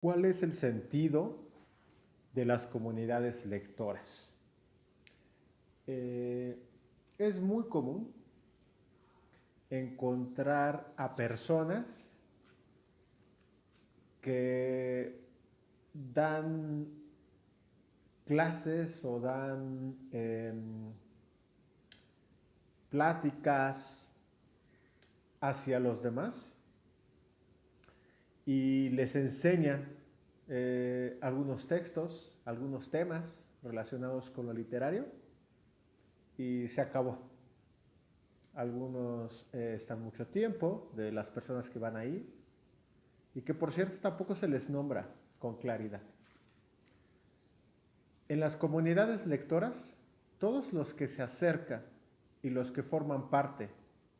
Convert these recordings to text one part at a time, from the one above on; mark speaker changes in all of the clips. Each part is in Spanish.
Speaker 1: ¿Cuál es el sentido de las comunidades lectoras? Eh, es muy común encontrar a personas que dan clases o dan pláticas hacia los demás y les enseñan algunos textos, algunos temas relacionados con lo literario y se acabó. Algunos están mucho tiempo de las personas que van ahí y que por cierto tampoco se les nombra con claridad. En las comunidades lectoras, todos los que se acercan y los que forman parte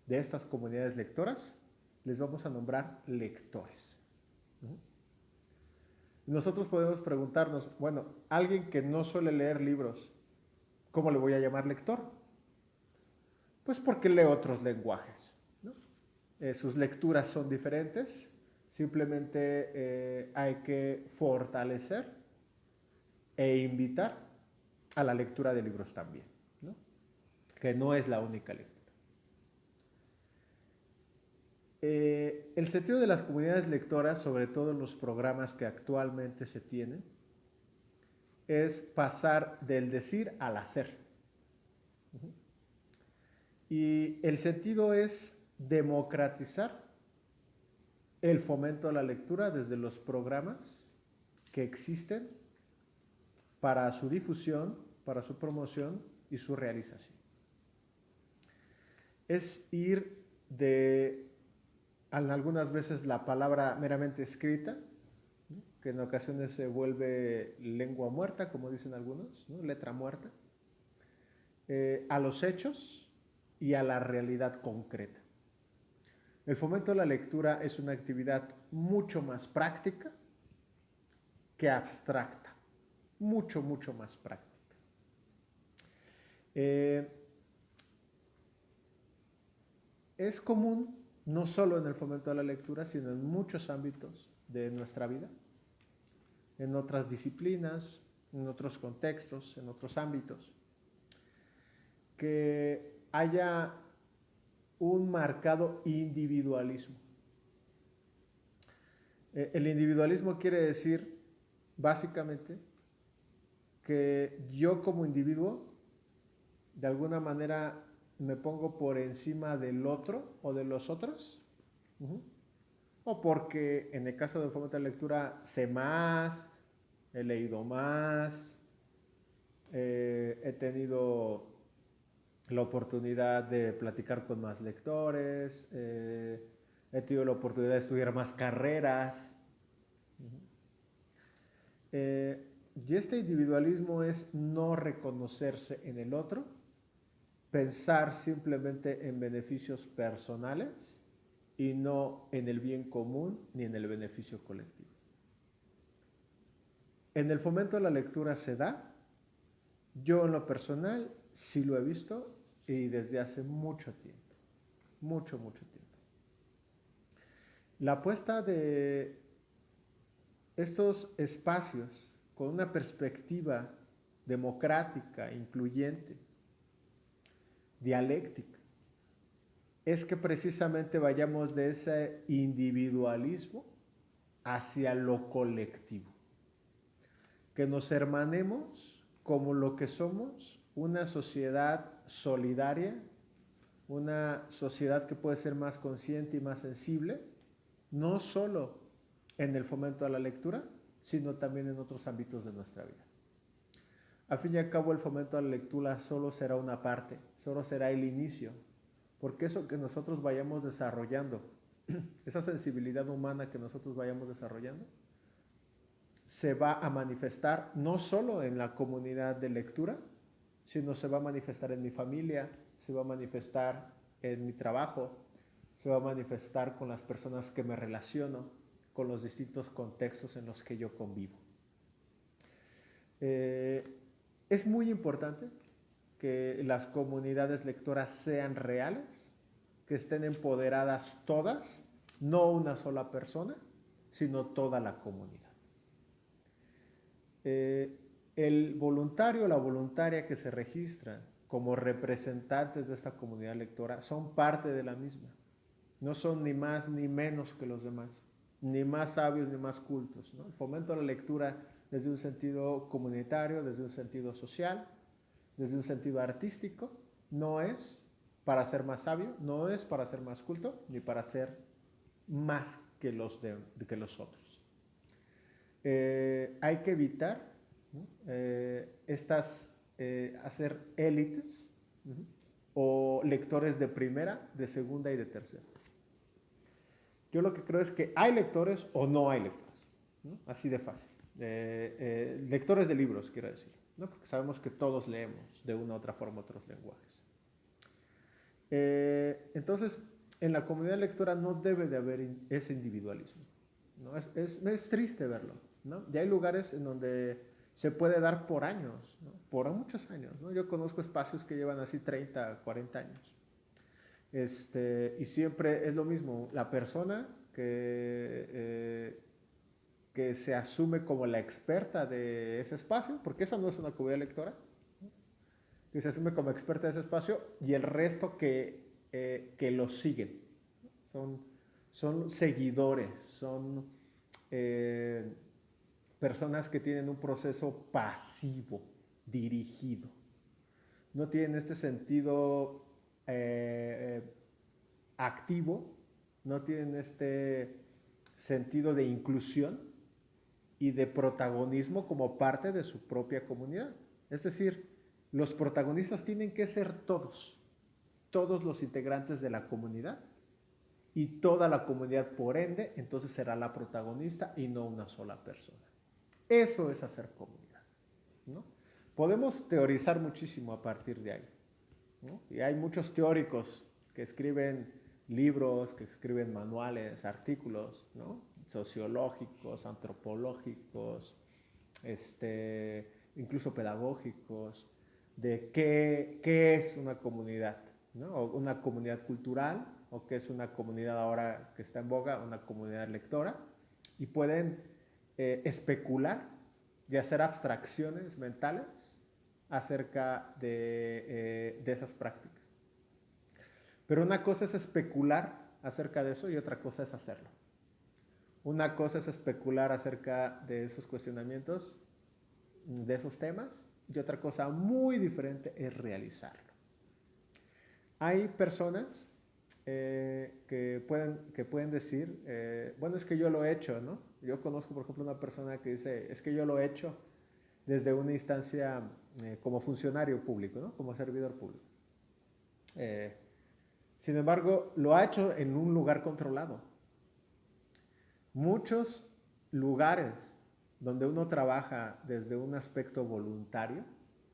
Speaker 1: de estas comunidades lectoras, les vamos a nombrar lectores. Nosotros podemos preguntarnos, bueno, alguien que no suele leer libros, ¿cómo le voy a llamar lector? Pues porque lee otros lenguajes, ¿no? Sus lecturas son diferentes, simplemente hay que fortalecer e invitar a la lectura de libros también, ¿no? Que no es la única lectura. El sentido de las comunidades lectoras, sobre todo en los programas que actualmente se tienen, es pasar del decir al hacer. Y el sentido es democratizar el fomento a la lectura desde los programas que existen para su difusión, para su promoción y su realización. Es ir de algunas veces la palabra meramente escrita, ¿no? Que en ocasiones se vuelve lengua muerta, como dicen algunos, ¿no? Letra muerta, a los hechos y a la realidad concreta. El fomento de la lectura es una actividad mucho más práctica que abstracta, mucho más práctica. Es común, no solo en el fomento de la lectura, sino en muchos ámbitos de nuestra vida, en otras disciplinas, en otros contextos, en otros ámbitos, que haya un marcado individualismo. El individualismo quiere decir, básicamente, que yo como individuo, de alguna manera, me pongo por encima del otro o de los otros, o porque en el caso del fomento de la lectura sé más, he leído más, he tenido la oportunidad de platicar con más lectores, he tenido la oportunidad de estudiar más carreras. Y este individualismo es no reconocerse en el otro, pensar simplemente en beneficios personales y no en el bien común ni en el beneficio colectivo. En el fomento de la lectura se da, yo en lo personal sí lo he visto y desde hace mucho tiempo, mucho tiempo. La apuesta de estos espacios con una perspectiva democrática, incluyente, dialéctica, es que precisamente vayamos de ese individualismo hacia lo colectivo, que nos hermanemos como lo que somos, una sociedad solidaria, una sociedad que puede ser más consciente y más sensible, no solo en el fomento a la lectura, sino también en otros ámbitos de nuestra vida. Al fin y al cabo, el fomento a la lectura solo será una parte, solo será el inicio, porque eso que nosotros vayamos desarrollando, esa sensibilidad humana que nosotros vayamos desarrollando, se va a manifestar no solo en la comunidad de lectura, sino se va a manifestar en mi familia, se va a manifestar en mi trabajo, se va a manifestar con las personas que me relaciono, con los distintos contextos en los que yo convivo. Es muy importante que las comunidades lectoras sean reales, que estén empoderadas todas, no una sola persona, sino toda la comunidad. El voluntario o la voluntaria que se registra como representantes de esta comunidad lectora son parte de la misma. No son ni más ni menos que los demás, ni más sabios ni más cultos, ¿no? El fomento a la lectura desde un sentido comunitario, desde un sentido social, desde un sentido artístico, no es para ser más sabio, no es para ser más culto, ni para ser más que que los otros. Hay que evitar, ¿no? Hacer élites, ¿no? O lectores de primera, de segunda y de tercera. Yo lo que creo es que hay lectores o no hay lectores, ¿no? Así de fácil. Lectores de libros, quiero decir, ¿no? Porque sabemos que todos leemos de una u otra forma otros lenguajes. Entonces, en la comunidad lectora no debe de haber ese individualismo, ¿no? Es triste verlo, ¿no? Y hay lugares en donde se puede dar por años, ¿no? Por muchos años, ¿no? Yo conozco espacios que llevan así 30, 40 años. Y siempre es lo mismo, la persona que se asume como la experta de ese espacio, porque esa no es una comunidad lectora, ¿no? Que se asume como experta de ese espacio y el resto que lo siguen. Son seguidores, son personas que tienen un proceso pasivo, dirigido. No tienen este sentido activo, no tienen este sentido de inclusión y de protagonismo como parte de su propia comunidad. Es decir, los protagonistas tienen que ser todos los integrantes de la comunidad y toda la comunidad, por ende, entonces será la protagonista y no una sola persona. Eso es hacer comunidad, ¿no? Podemos teorizar muchísimo a partir de ahí, ¿no? Y hay muchos teóricos que escriben libros, que escriben manuales, artículos, ¿no? Sociológicos, antropológicos, incluso pedagógicos, de qué es una comunidad, ¿no? O una comunidad cultural, o qué es una comunidad ahora que está en boga, una comunidad lectora, y pueden especular y hacer abstracciones mentales acerca de esas prácticas. Pero una cosa es especular acerca de eso y otra cosa es hacerlo. Una cosa es especular acerca de esos cuestionamientos, de esos temas, y otra cosa muy diferente es realizarlo. Hay personas que pueden decir, bueno, es que yo lo he hecho, ¿no? Yo conozco, por ejemplo, una persona que dice, es que yo lo he hecho desde una instancia como funcionario público, ¿no? Como servidor público. Sin embargo, lo ha hecho en un lugar controlado. Muchos lugares donde uno trabaja desde un aspecto voluntario,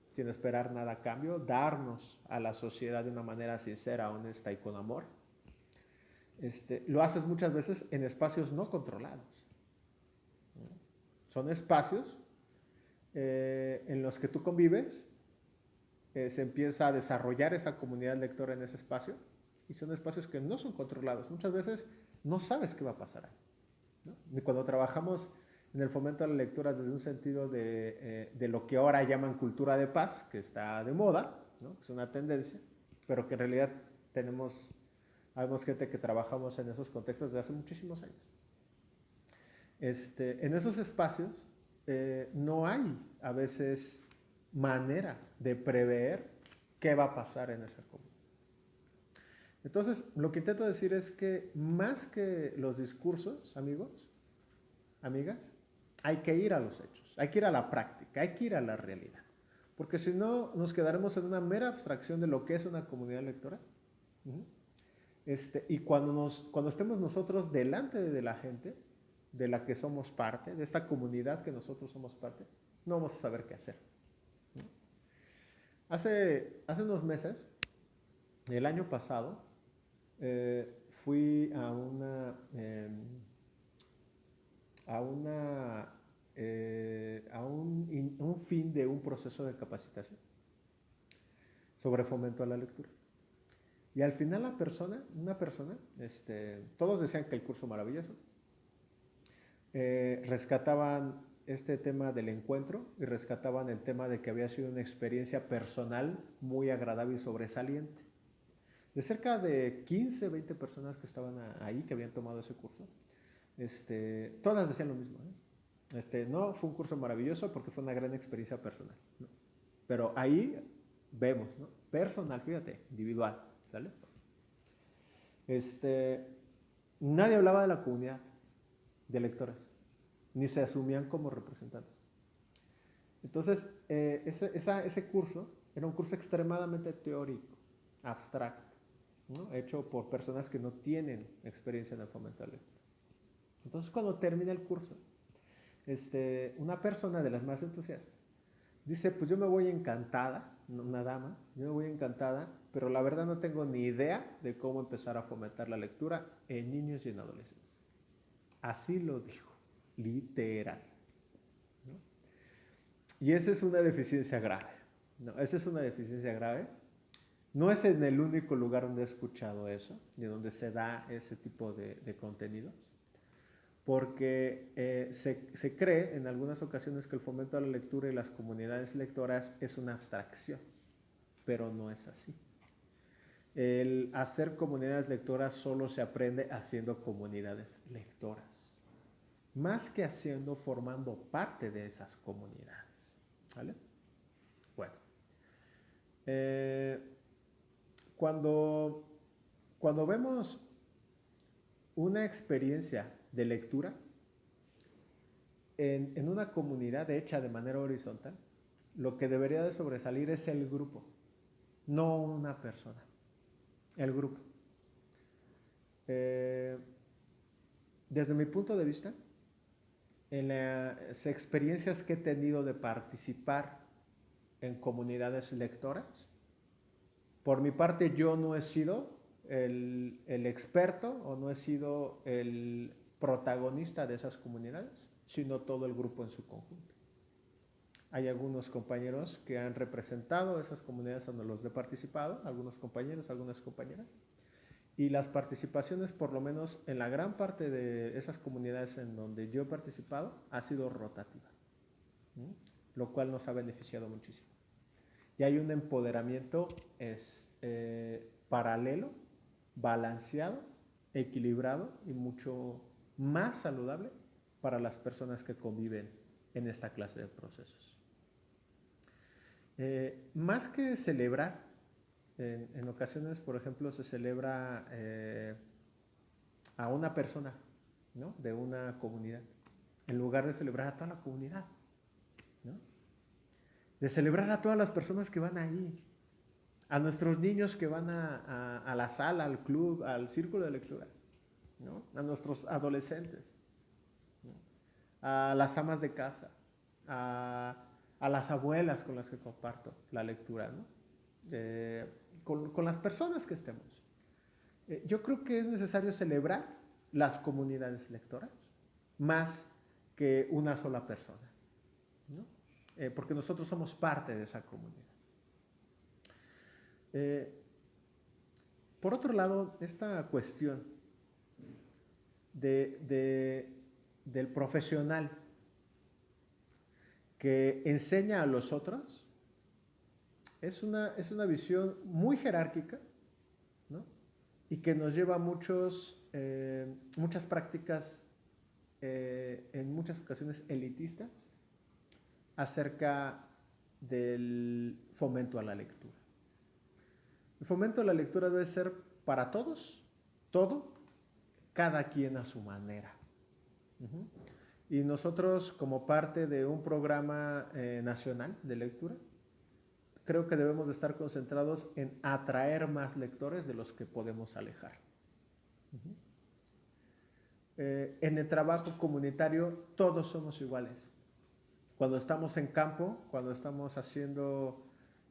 Speaker 1: sin esperar nada a cambio, darnos a la sociedad de una manera sincera, honesta y con amor, lo haces muchas veces en espacios no controlados. Son espacios en los que tú convives, se empieza a desarrollar esa comunidad lectora en ese espacio, y son espacios que no son controlados. Muchas veces no sabes qué va a pasar ahí, ¿no? Y cuando trabajamos en el fomento de la lectura desde un sentido de lo que ahora llaman cultura de paz, que está de moda, ¿no? Es una tendencia, pero que en realidad habemos gente que trabajamos en esos contextos desde hace muchísimos años. En esos espacios no hay a veces manera de prever qué va a pasar en esa comunidad. Entonces, lo que intento decir es que más que los discursos, amigos, amigas, hay que ir a los hechos, hay que ir a la práctica, hay que ir a la realidad. Porque si no, nos quedaremos en una mera abstracción de lo que es una comunidad lectora. Y cuando estemos nosotros delante de la gente, de la que somos parte, de esta comunidad que nosotros somos parte, no vamos a saber qué hacer. Hace unos meses, el año pasado, fui a un fin de un proceso de capacitación sobre fomento a la lectura. Y al final una persona, todos decían que el curso maravilloso, rescataban este tema del encuentro y rescataban el tema de que había sido una experiencia personal muy agradable y sobresaliente. De cerca de 15, 20 personas que estaban ahí, que habían tomado ese curso, todas decían lo mismo. No, fue un curso maravilloso porque fue una gran experiencia personal, ¿no? Pero ahí vemos, ¿no? Personal, fíjate, individual, ¿sale? Nadie hablaba de la comunidad de lectores, ni se asumían como representantes. Entonces, ese curso era un curso extremadamente teórico, abstracto, ¿no? Hecho por personas que no tienen experiencia en el fomento de la lectura. Entonces, cuando termina el curso, una persona de las más entusiastas dice, pues yo me voy encantada, una dama, yo me voy encantada, pero la verdad no tengo ni idea de cómo empezar a fomentar la lectura en niños y en adolescentes. Así lo dijo, literal, ¿no? Y esa es una deficiencia grave, ¿no? Esa es una deficiencia grave. No es en el único lugar donde he escuchado eso, ni donde se da ese tipo de contenidos, porque se cree en algunas ocasiones que el fomento a la lectura y las comunidades lectoras es una abstracción, pero no es así. El hacer comunidades lectoras solo se aprende haciendo comunidades lectoras, más que formando parte de esas comunidades, ¿vale? Bueno, cuando vemos una experiencia de lectura en una comunidad hecha de manera horizontal, lo que debería de sobresalir es el grupo, no una persona, el grupo. Desde mi punto de vista, en las experiencias que he tenido de participar en comunidades lectoras, por mi parte yo no he sido el experto o no he sido el protagonista de esas comunidades, sino todo el grupo en su conjunto. Hay algunos compañeros que han representado esas comunidades donde los he participado, algunos compañeros, algunas compañeras, y las participaciones, por lo menos en la gran parte de esas comunidades en donde yo he participado, ha sido rotativa, ¿sí? Lo cual nos ha beneficiado muchísimo. Y hay un empoderamiento paralelo, balanceado, equilibrado y mucho más saludable para las personas que conviven en esta clase de procesos. Más que celebrar, en ocasiones, por ejemplo, se celebra a una persona, ¿no?, de una comunidad, en lugar de celebrar a toda la comunidad, ¿no?, de celebrar a todas las personas que van ahí, a nuestros niños que van a la sala, al club, al círculo de lectura, ¿no?, a nuestros adolescentes, ¿no?, a las amas de casa, a las abuelas con las que comparto la lectura, ¿no?, con las personas que estemos. Yo creo que es necesario celebrar las comunidades lectoras más que una sola persona, ¿no?, porque nosotros somos parte de esa comunidad. Por otro lado, esta cuestión del profesional que enseña a los otros es una visión muy jerárquica, ¿no?, y que nos lleva a muchas prácticas, en muchas ocasiones elitistas, acerca del fomento a la lectura. El fomento a la lectura debe ser para todos, cada quien a su manera. Y nosotros, como parte de un programa nacional de lectura, creo que debemos de estar concentrados en atraer más lectores de los que podemos alejar. En el trabajo comunitario todos somos iguales. Cuando estamos en campo, cuando estamos haciendo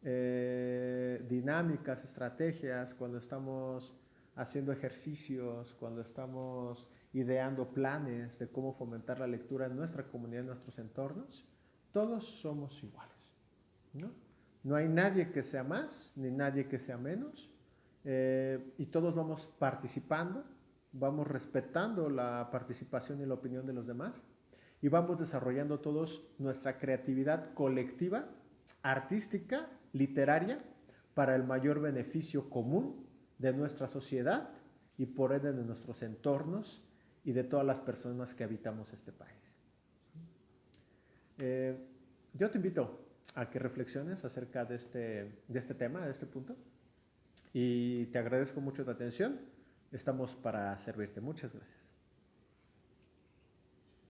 Speaker 1: dinámicas, estrategias, cuando estamos haciendo ejercicios, cuando estamos ideando planes de cómo fomentar la lectura en nuestra comunidad, en nuestros entornos, todos somos iguales, ¿no? No hay nadie que sea más, ni nadie que sea menos, y todos vamos participando, vamos respetando la participación y la opinión de los demás, y vamos desarrollando todos nuestra creatividad colectiva, artística, literaria, para el mayor beneficio común de nuestra sociedad y por ende de nuestros entornos y de todas las personas que habitamos este país. Yo te invito a que reflexiones acerca de este tema, de este punto, y te agradezco mucho tu atención. Estamos para servirte. Muchas gracias.